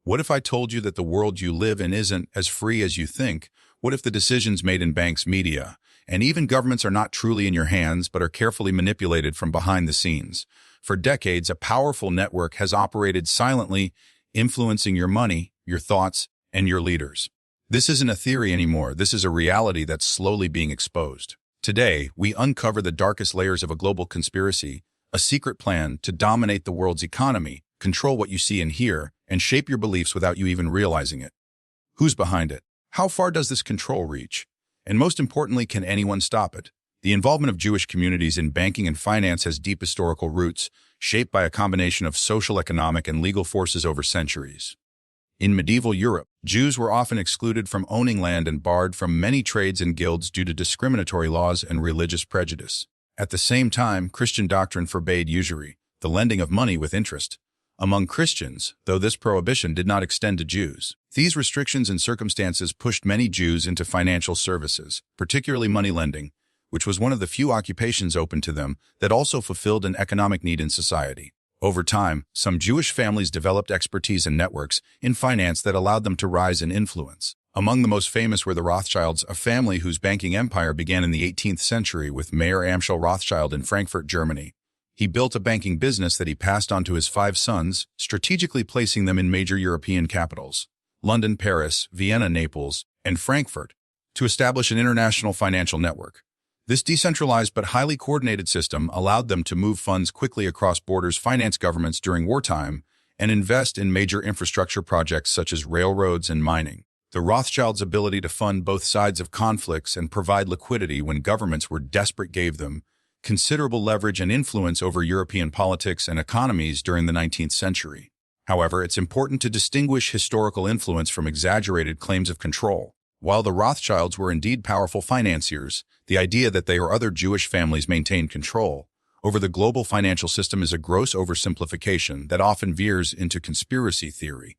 What if I told you that the world you live in isn't as free as you think? What if the decisions made in banks, media, and even governments are not truly in your hands but are carefully manipulated from behind the scenes? For decades, a powerful network has operated silently, influencing your money, your thoughts, and your leaders. This isn't a theory anymore. This is a reality that's slowly being exposed. Today, we uncover the darkest layers of a global conspiracy, a secret plan to dominate the world's economy, control what you see and hear, and shape your beliefs without you even realizing it. Who's behind it? How far does this control reach? And most importantly, can anyone stop it? The involvement of Jewish communities in banking and finance has deep historical roots, shaped by a combination of social, economic, and legal forces over centuries. In medieval Europe, Jews were often excluded from owning land and barred from many trades and guilds due to discriminatory laws and religious prejudice. At the same time, Christian doctrine forbade usury, the lending of money with interest, among Christians, though this prohibition did not extend to Jews. These restrictions and circumstances pushed many Jews into financial services, particularly money lending, which was one of the few occupations open to them that also fulfilled an economic need in society. Over time, some Jewish families developed expertise and networks in finance that allowed them to rise in influence. Among the most famous were the Rothschilds, a family whose banking empire began in the 18th century with Mayer Amschel Rothschild in Frankfurt, Germany. He built a banking business that he passed on to his 5 sons, strategically placing them in major European capitals, London, Paris, Vienna, Naples, and Frankfurt, to establish an international financial network. This decentralized but highly coordinated system allowed them to move funds quickly across borders, finance governments during wartime, and invest in major infrastructure projects such as railroads and mining. The Rothschilds' ability to fund both sides of conflicts and provide liquidity when governments were desperate gave them considerable leverage and influence over European politics and economies during the 19th century. However, it's important to distinguish historical influence from exaggerated claims of control. While the Rothschilds were indeed powerful financiers, the idea that they or other Jewish families maintained control over the global financial system is a gross oversimplification that often veers into conspiracy theory.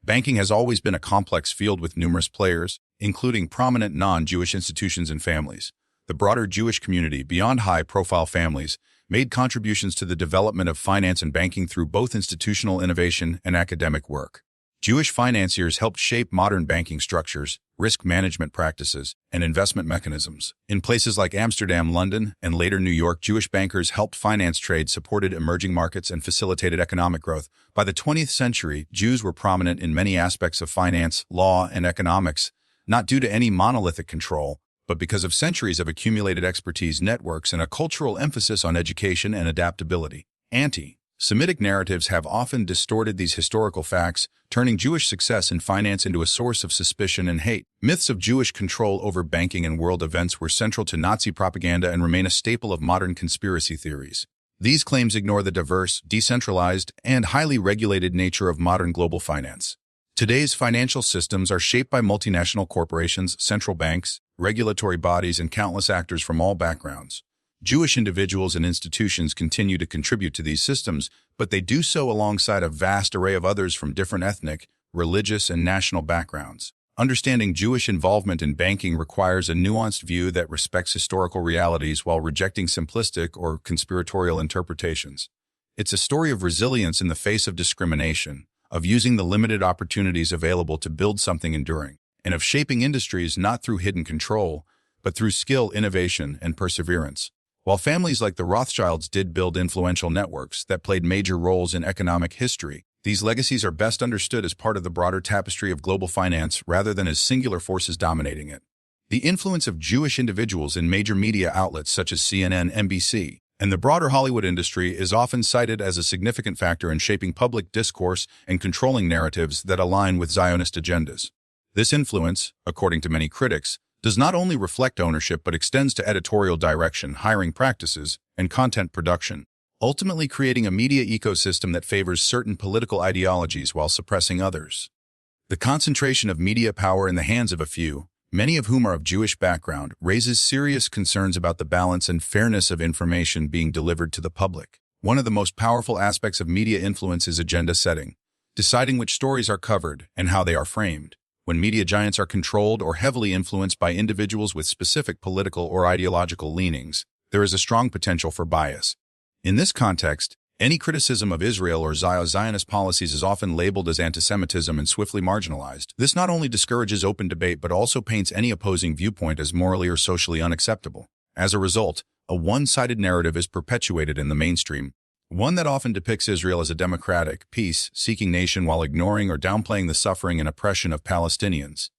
Banking has always been a complex field with numerous players, including prominent non-Jewish institutions and families. The broader Jewish community, beyond high-profile families, made contributions to the development of finance and banking through both institutional innovation and academic work. Jewish financiers helped shape modern banking structures, risk management practices, and investment mechanisms. In places like Amsterdam, London, and later New York, Jewish bankers helped finance trade, supported emerging markets, and facilitated economic growth. By the 20th century, Jews were prominent in many aspects of finance, law, and economics, not due to any monolithic control, but because of centuries of accumulated expertise, networks, and a cultural emphasis on education and adaptability. Anti-Semitic narratives have often distorted these historical facts, turning Jewish success in finance into a source of suspicion and hate. Myths of Jewish control over banking and world events were central to Nazi propaganda and remain a staple of modern conspiracy theories. These claims ignore the diverse, decentralized, and highly regulated nature of modern global finance. Today's financial systems are shaped by multinational corporations, central banks, regulatory bodies, and countless actors from all backgrounds. Jewish individuals and institutions continue to contribute to these systems, but they do so alongside a vast array of others from different ethnic, religious, and national backgrounds. Understanding Jewish involvement in banking requires a nuanced view that respects historical realities while rejecting simplistic or conspiratorial interpretations. It's a story of resilience in the face of discrimination, of using the limited opportunities available to build something enduring, and of shaping industries not through hidden control, but through skill, innovation, and perseverance. While families like the Rothschilds did build influential networks that played major roles in economic history, these legacies are best understood as part of the broader tapestry of global finance rather than as singular forces dominating it. The influence of Jewish individuals in major media outlets such as CNN, NBC, and the broader Hollywood industry is often cited as a significant factor in shaping public discourse and controlling narratives that align with Zionist agendas. This influence, according to many critics, does not only reflect ownership but extends to editorial direction, hiring practices, and content production, ultimately creating a media ecosystem that favors certain political ideologies while suppressing others. The concentration of media power in the hands of a few, many of whom are of Jewish background, raises serious concerns about the balance and fairness of information being delivered to the public. One of the most powerful aspects of media influence is agenda setting, deciding which stories are covered and how they are framed. When media giants are controlled or heavily influenced by individuals with specific political or ideological leanings, there is a strong potential for bias. In this context, Any criticism of Israel or Zionist policies is often labeled as anti-Semitism and swiftly marginalized. This not only discourages open debate but also paints any opposing viewpoint as morally or socially unacceptable. As a result, a one-sided narrative is perpetuated in the mainstream, one that often depicts Israel as a democratic, peace-seeking nation while ignoring or downplaying the suffering and oppression of Palestinians.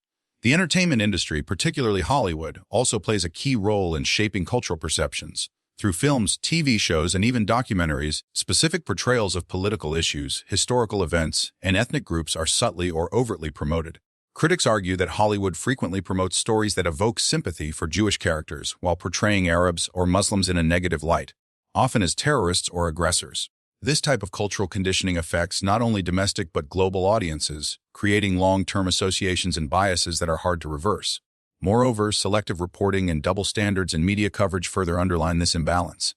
The entertainment industry, particularly Hollywood, also plays a key role in shaping cultural perceptions. Through films, TV shows, and even documentaries, specific portrayals of political issues, historical events, and ethnic groups are subtly or overtly promoted. Critics argue that Hollywood frequently promotes stories that evoke sympathy for Jewish characters while portraying Arabs or Muslims in a negative light, often as terrorists or aggressors. This type of cultural conditioning affects not only domestic but global audiences, creating long-term associations and biases that are hard to reverse. Moreover, selective reporting and double standards in media coverage further underline this imbalance.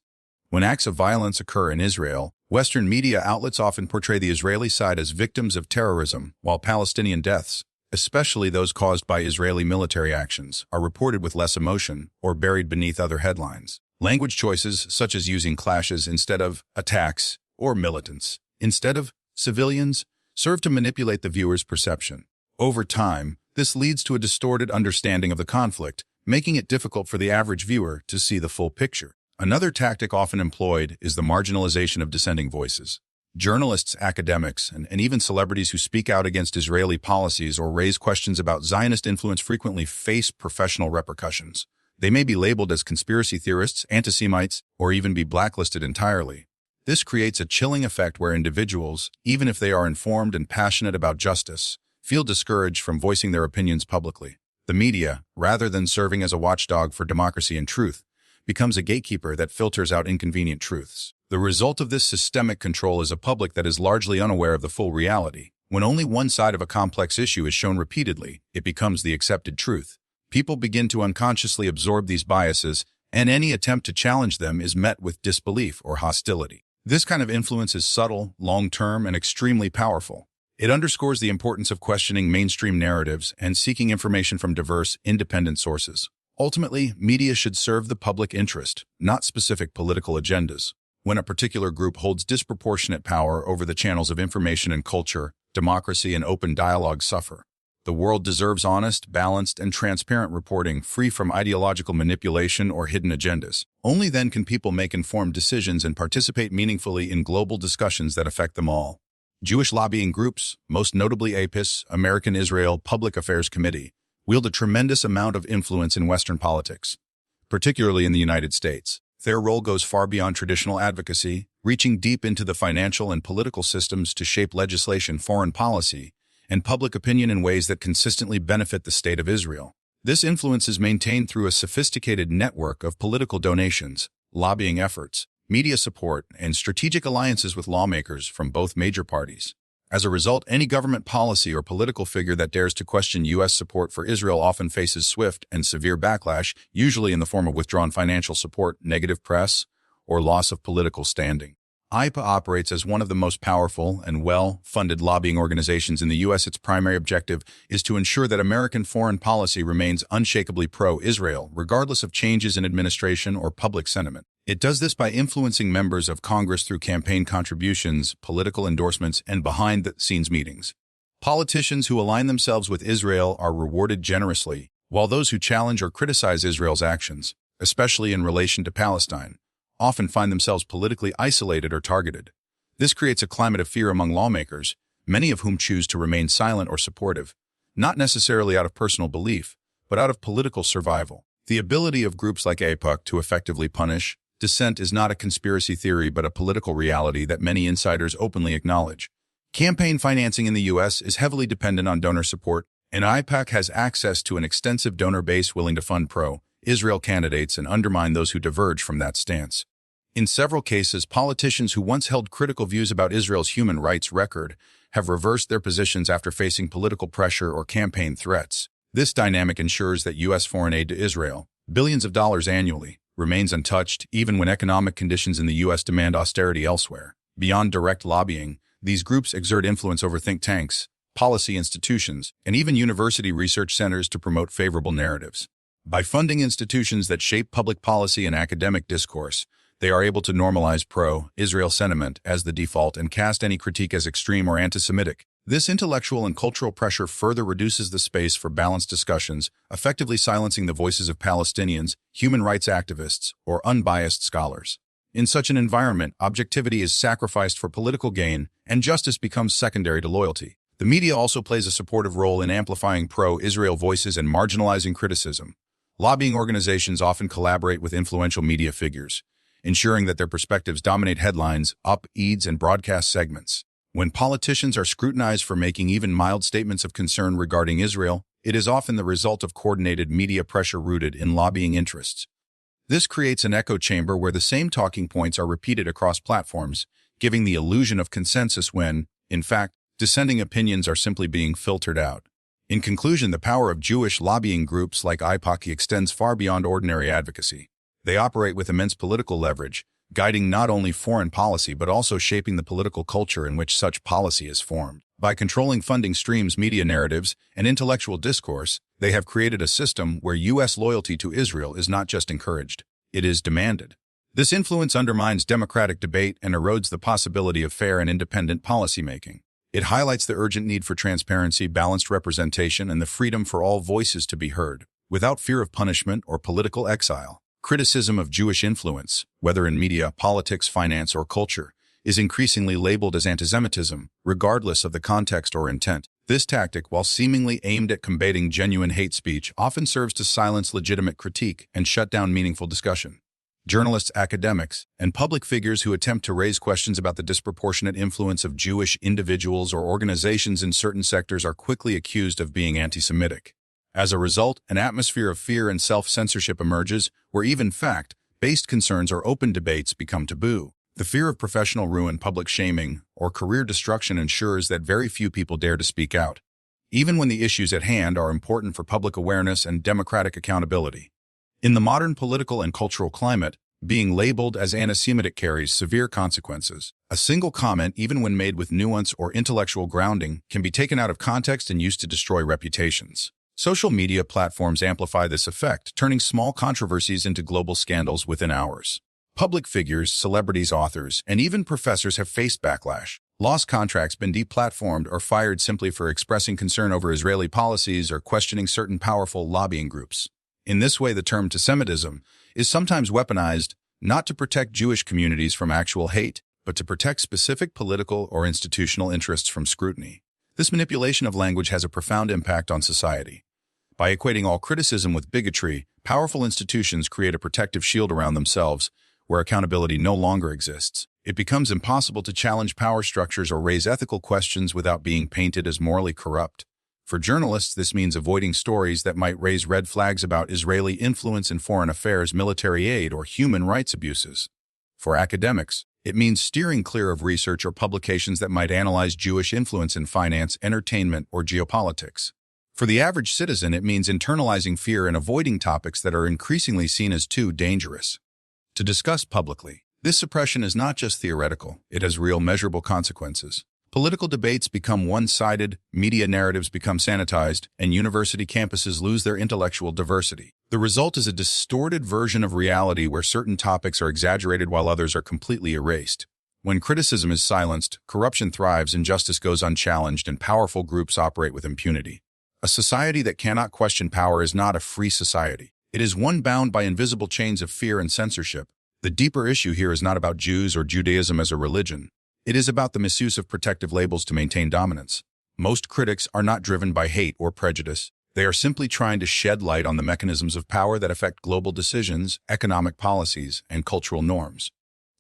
When acts of violence occur in Israel, Western media outlets often portray the Israeli side as victims of terrorism, while Palestinian deaths, especially those caused by Israeli military actions, are reported with less emotion or buried beneath other headlines. Language choices, such as using clashes instead of attacks or militants instead of civilians, serve to manipulate the viewer's perception. Over time, this leads to a distorted understanding of the conflict, making it difficult for the average viewer to see the full picture. Another tactic often employed is the marginalization of dissenting voices. Journalists, academics, and even celebrities who speak out against Israeli policies or raise questions about Zionist influence frequently face professional repercussions. They may be labeled as conspiracy theorists, anti-Semites, or even be blacklisted entirely. This creates a chilling effect where individuals, even if they are informed and passionate about justice, feel discouraged from voicing their opinions publicly. The media, rather than serving as a watchdog for democracy and truth, becomes a gatekeeper that filters out inconvenient truths. The result of this systemic control is a public that is largely unaware of the full reality. When only one side of a complex issue is shown repeatedly, it becomes the accepted truth. People begin to unconsciously absorb these biases, and any attempt to challenge them is met with disbelief or hostility. This kind of influence is subtle, long-term, and extremely powerful. It underscores the importance of questioning mainstream narratives and seeking information from diverse, independent sources. Ultimately, media should serve the public interest, not specific political agendas. When a particular group holds disproportionate power over the channels of information and culture, democracy and open dialogue suffer. The world deserves honest, balanced, and transparent reporting free from ideological manipulation or hidden agendas. Only then can people make informed decisions and participate meaningfully in global discussions that affect them all. Jewish lobbying groups, most notably APIS, American Israel Public Affairs Committee, wield a tremendous amount of influence in Western politics, particularly in the United States. Their role goes far beyond traditional advocacy, reaching deep into the financial and political systems to shape legislation, foreign policy, and public opinion in ways that consistently benefit the State of Israel. This influence is maintained through a sophisticated network of political donations, lobbying efforts, media support, and strategic alliances with lawmakers from both major parties. As a result, any government policy or political figure that dares to question U.S. support for Israel often faces swift and severe backlash, usually in the form of withdrawn financial support, negative press, or loss of political standing. IPA operates as one of the most powerful and well-funded lobbying organizations in the U.S. Its primary objective is to ensure that American foreign policy remains unshakably pro-Israel, regardless of changes in administration or public sentiment. It does this by influencing members of Congress through campaign contributions, political endorsements, and behind-the-scenes meetings. Politicians who align themselves with Israel are rewarded generously, while those who challenge or criticize Israel's actions, especially in relation to Palestine, often find themselves politically isolated or targeted. This creates a climate of fear among lawmakers, many of whom choose to remain silent or supportive, not necessarily out of personal belief, but out of political survival. The ability of groups like AIPAC to effectively punish dissent is not a conspiracy theory but a political reality that many insiders openly acknowledge. Campaign financing in the U.S. is heavily dependent on donor support, and AIPAC has access to an extensive donor base willing to fund pro-Israel candidates and undermine those who diverge from that stance. In several cases, politicians who once held critical views about Israel's human rights record have reversed their positions after facing political pressure or campaign threats. This dynamic ensures that U.S. foreign aid to Israel, billions of dollars annually, remains untouched even when economic conditions in the U.S. demand austerity elsewhere. Beyond direct lobbying, these groups exert influence over think tanks, policy institutions, and even university research centers to promote favorable narratives. By funding institutions that shape public policy and academic discourse, They are able to normalize pro-Israel sentiment as the default and cast any critique as extreme or anti-Semitic. This intellectual and cultural pressure further reduces the space for balanced discussions, effectively silencing the voices of Palestinians, human rights activists, or unbiased scholars. In such an environment, objectivity is sacrificed for political gain, and justice becomes secondary to loyalty. The media also plays a supportive role in amplifying pro-Israel voices and marginalizing criticism. Lobbying organizations often collaborate with influential media figures, ensuring that their perspectives dominate headlines, op-eds, and broadcast segments. When politicians are scrutinized for making even mild statements of concern regarding Israel, it is often the result of coordinated media pressure rooted in lobbying interests. This creates an echo chamber where the same talking points are repeated across platforms, giving the illusion of consensus when, in fact, dissenting opinions are simply being filtered out. In conclusion, the power of Jewish lobbying groups like IPOC extends far beyond ordinary advocacy. They operate with immense political leverage, guiding not only foreign policy but also shaping the political culture in which such policy is formed. By controlling funding streams, media narratives, and intellectual discourse, they have created a system where U.S. loyalty to Israel is not just encouraged, it is demanded. This influence undermines democratic debate and erodes the possibility of fair and independent policymaking. It highlights the urgent need for transparency, balanced representation, and the freedom for all voices to be heard, without fear of punishment or political exile. Criticism of Jewish influence, whether in media, politics, finance, or culture, is increasingly labeled as antisemitism, regardless of the context or intent. This tactic, while seemingly aimed at combating genuine hate speech, often serves to silence legitimate critique and shut down meaningful discussion. Journalists, academics, and public figures who attempt to raise questions about the disproportionate influence of Jewish individuals or organizations in certain sectors are quickly accused of being anti-Semitic. As a result, an atmosphere of fear and self-censorship emerges, where even fact-based concerns or open debates become taboo. The fear of professional ruin, public shaming, or career destruction ensures that very few people dare to speak out, even when the issues at hand are important for public awareness and democratic accountability. In the modern political and cultural climate, being labeled as anti-Semitic carries severe consequences. A single comment, even when made with nuance or intellectual grounding, can be taken out of context and used to destroy reputations. Social media platforms amplify this effect, turning small controversies into global scandals within hours. Public figures, celebrities, authors, and even professors have faced backlash, lost contracts, been deplatformed, or fired simply for expressing concern over Israeli policies or questioning certain powerful lobbying groups. In this way, the term antisemitism is sometimes weaponized not to protect Jewish communities from actual hate, but to protect specific political or institutional interests from scrutiny. This manipulation of language has a profound impact on society. By equating all criticism with bigotry, powerful institutions create a protective shield around themselves, where accountability no longer exists. It becomes impossible to challenge power structures or raise ethical questions without being painted as morally corrupt. For journalists, this means avoiding stories that might raise red flags about Israeli influence in foreign affairs, military aid, or human rights abuses. For academics, it means steering clear of research or publications that might analyze Jewish influence in finance, entertainment, or geopolitics. For the average citizen, it means internalizing fear and avoiding topics that are increasingly seen as too dangerous to discuss publicly. This suppression is not just theoretical, it has real measurable consequences. Political debates become one-sided, media narratives become sanitized, and university campuses lose their intellectual diversity. The result is a distorted version of reality where certain topics are exaggerated while others are completely erased. When criticism is silenced, corruption thrives, injustice goes unchallenged, and powerful groups operate with impunity. A society that cannot question power is not a free society. It is one bound by invisible chains of fear and censorship. The deeper issue here is not about Jews or Judaism as a religion. It is about the misuse of protective labels to maintain dominance. Most critics are not driven by hate or prejudice. They are simply trying to shed light on the mechanisms of power that affect global decisions, economic policies, and cultural norms.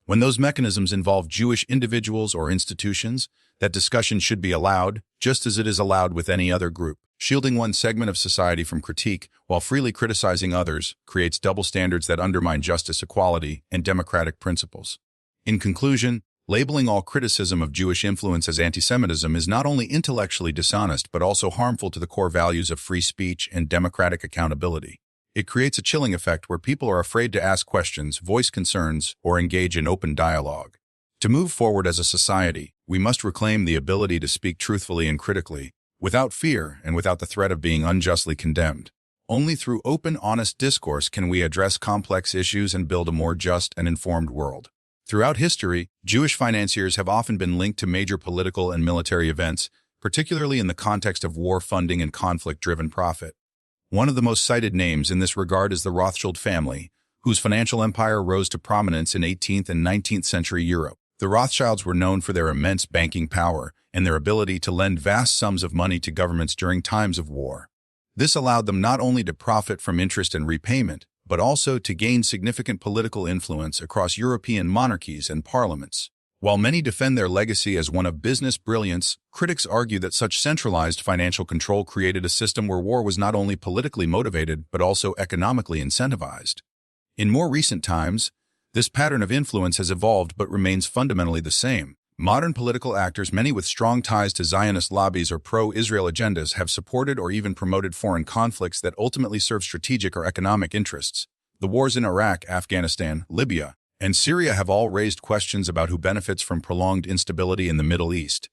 When those mechanisms involve Jewish individuals or institutions, that discussion should be allowed, just as it is allowed with any other group. Shielding one segment of society from critique while freely criticizing others creates double standards that undermine justice, equality, and democratic principles. In conclusion, labeling all criticism of Jewish influence as antisemitism is not only intellectually dishonest but also harmful to the core values of free speech and democratic accountability. It creates a chilling effect where people are afraid to ask questions, voice concerns, or engage in open dialogue. To move forward as a society, we must reclaim the ability to speak truthfully and critically, without fear and without the threat of being unjustly condemned. Only through open, honest discourse can we address complex issues and build a more just and informed world. Throughout history, Jewish financiers have often been linked to major political and military events, particularly in the context of war funding and conflict-driven profit. One of the most cited names in this regard is the Rothschild family, whose financial empire rose to prominence in 18th and 19th century Europe. The Rothschilds were known for their immense banking power and their ability to lend vast sums of money to governments during times of war. This allowed them not only to profit from interest and repayment, but also to gain significant political influence across European monarchies and parliaments. While many defend their legacy as one of business brilliance, critics argue that such centralized financial control created a system where war was not only politically motivated but also economically incentivized. In more recent times, this pattern of influence has evolved but remains fundamentally the same. Modern political actors, many with strong ties to Zionist lobbies or pro-Israel agendas, have supported or even promoted foreign conflicts that ultimately serve strategic or economic interests. The wars in Iraq, Afghanistan, Libya, and Syria have all raised questions about who benefits from prolonged instability in the Middle East.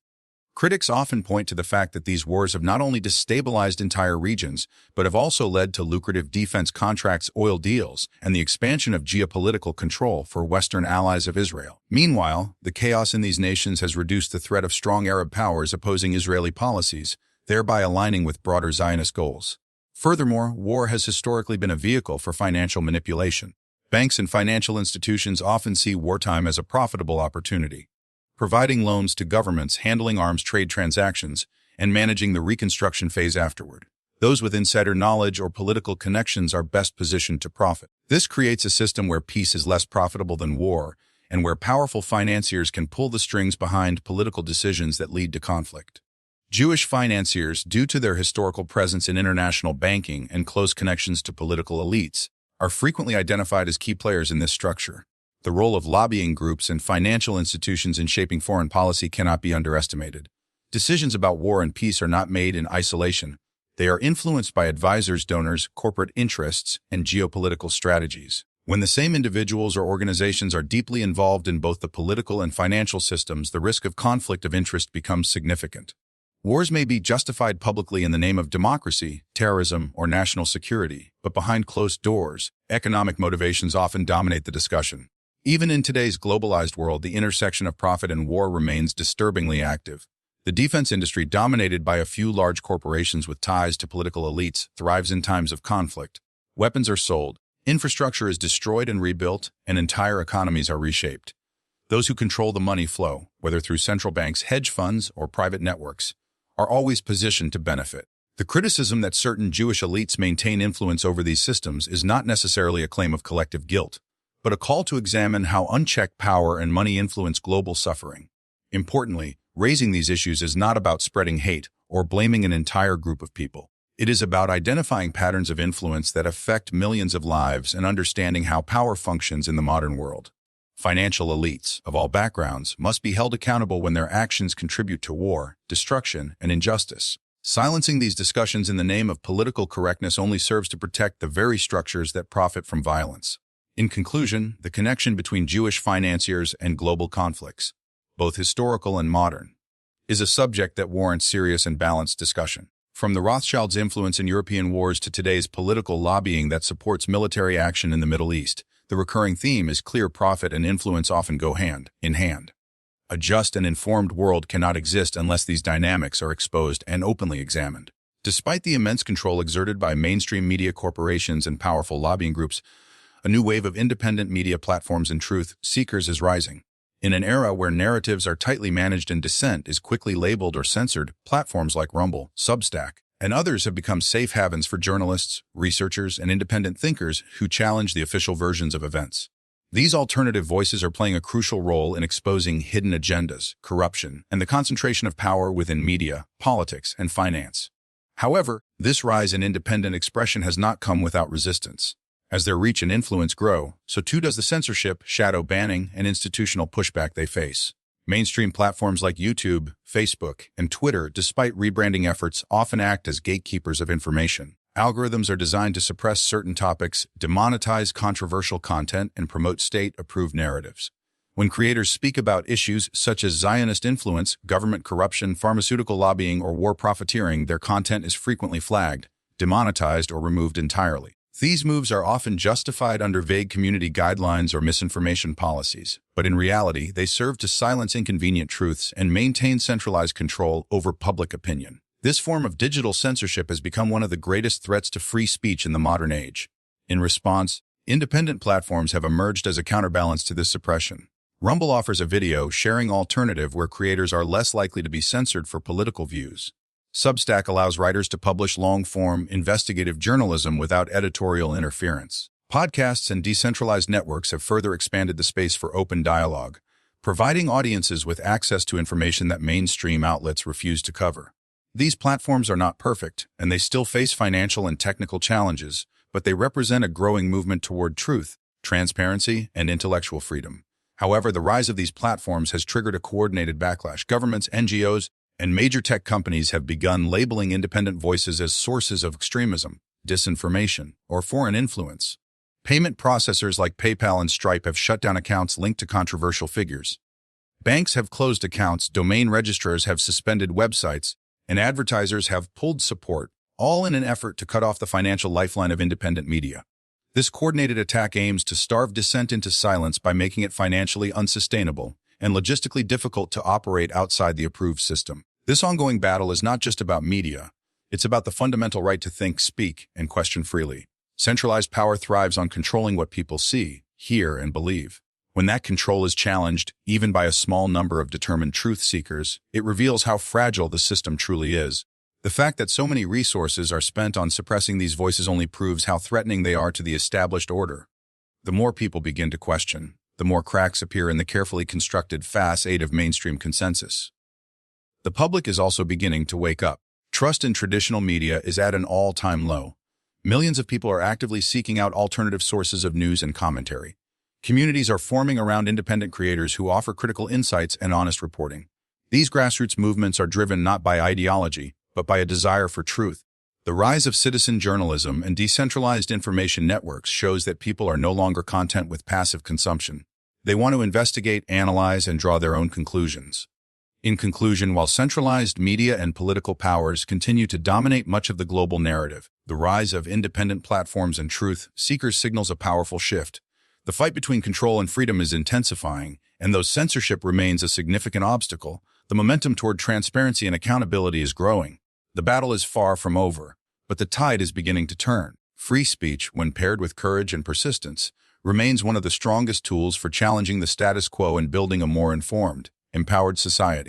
Critics often point to the fact that these wars have not only destabilized entire regions, but have also led to lucrative defense contracts, oil deals, and the expansion of geopolitical control for Western allies of Israel. Meanwhile, the chaos in these nations has reduced the threat of strong Arab powers opposing Israeli policies, thereby aligning with broader Zionist goals. Furthermore, war has historically been a vehicle for financial manipulation. Banks and financial institutions often see wartime as a profitable opportunity, providing loans to governments, handling arms trade transactions, and managing the reconstruction phase afterward. Those with insider knowledge or political connections are best positioned to profit. This creates a system where peace is less profitable than war, and where powerful financiers can pull the strings behind political decisions that lead to conflict. Jewish financiers, due to their historical presence in international banking and close connections to political elites, are frequently identified as key players in this structure. The role of lobbying groups and financial institutions in shaping foreign policy cannot be underestimated. Decisions about war and peace are not made in isolation. They are influenced by advisors, donors, corporate interests, and geopolitical strategies. When the same individuals or organizations are deeply involved in both the political and financial systems, the risk of conflict of interest becomes significant. Wars may be justified publicly in the name of democracy, terrorism, or national security, but behind closed doors, economic motivations often dominate the discussion. Even in today's globalized world, the intersection of profit and war remains disturbingly active. The defense industry, dominated by a few large corporations with ties to political elites, thrives in times of conflict. Weapons are sold, infrastructure is destroyed and rebuilt, and entire economies are reshaped. Those who control the money flow, whether through central banks, hedge funds, or private networks, are always positioned to benefit. The criticism that certain Jewish elites maintain influence over these systems is not necessarily a claim of collective guilt, but a call to examine how unchecked power and money influence global suffering. Importantly, raising these issues is not about spreading hate or blaming an entire group of people. It is about identifying patterns of influence that affect millions of lives and understanding how power functions in the modern world. Financial elites, of all backgrounds, must be held accountable when their actions contribute to war, destruction, and injustice. Silencing these discussions in the name of political correctness only serves to protect the very structures that profit from violence. In conclusion, the connection between Jewish financiers and global conflicts, both historical and modern, is a subject that warrants serious and balanced discussion. From the Rothschilds' influence in European wars to today's political lobbying that supports military action in the Middle East, the recurring theme is clear: profit and influence often go hand in hand. A just and informed world cannot exist unless these dynamics are exposed and openly examined. Despite the immense control exerted by mainstream media corporations and powerful lobbying groups, a new wave of independent media platforms and truth seekers is rising. In an era where narratives are tightly managed and dissent is quickly labeled or censored, platforms like Rumble, Substack, and others have become safe havens for journalists, researchers, and independent thinkers who challenge the official versions of events. These alternative voices are playing a crucial role in exposing hidden agendas, corruption, and the concentration of power within media, politics, and finance. However, this rise in independent expression has not come without resistance. As their reach and influence grow, so too does the censorship, shadow banning, and institutional pushback they face. Mainstream platforms like YouTube, Facebook, and Twitter, despite rebranding efforts, often act as gatekeepers of information. Algorithms are designed to suppress certain topics, demonetize controversial content, and promote state-approved narratives. When creators speak about issues such as Zionist influence, government corruption, pharmaceutical lobbying, or war profiteering, their content is frequently flagged, demonetized, or removed entirely. These moves are often justified under vague community guidelines or misinformation policies, but in reality, they serve to silence inconvenient truths and maintain centralized control over public opinion. This form of digital censorship has become one of the greatest threats to free speech in the modern age. In response, independent platforms have emerged as a counterbalance to this suppression. Rumble offers a video sharing alternative where creators are less likely to be censored for political views. Substack allows writers to publish long-form, investigative journalism without editorial interference. Podcasts and decentralized networks have further expanded the space for open dialogue, providing audiences with access to information that mainstream outlets refuse to cover. These platforms are not perfect, and they still face financial and technical challenges, but they represent a growing movement toward truth, transparency, and intellectual freedom. However, the rise of these platforms has triggered a coordinated backlash. Governments, NGOs, and major tech companies have begun labeling independent voices as sources of extremism, disinformation, or foreign influence. Payment processors like PayPal and Stripe have shut down accounts linked to controversial figures. Banks have closed accounts, domain registrars have suspended websites, and advertisers have pulled support, all in an effort to cut off the financial lifeline of independent media. This coordinated attack aims to starve dissent into silence by making it financially unsustainable and logistically difficult to operate outside the approved system. This ongoing battle is not just about media. It's about the fundamental right to think, speak, and question freely. Centralized power thrives on controlling what people see, hear, and believe. When that control is challenged, even by a small number of determined truth seekers, it reveals how fragile the system truly is. The fact that so many resources are spent on suppressing these voices only proves how threatening they are to the established order. The more people begin to question, the more cracks appear in the carefully constructed facade of mainstream consensus. The public is also beginning to wake up. Trust in traditional media is at an all-time low. Millions of people are actively seeking out alternative sources of news and commentary. Communities are forming around independent creators who offer critical insights and honest reporting. These grassroots movements are driven not by ideology, but by a desire for truth. The rise of citizen journalism and decentralized information networks shows that people are no longer content with passive consumption. They want to investigate, analyze, and draw their own conclusions. In conclusion, while centralized media and political powers continue to dominate much of the global narrative, the rise of independent platforms and truth seekers signals a powerful shift. The fight between control and freedom is intensifying, and though censorship remains a significant obstacle, the momentum toward transparency and accountability is growing. The battle is far from over, but the tide is beginning to turn. Free speech, when paired with courage and persistence, remains one of the strongest tools for challenging the status quo and building a more informed, empowered society.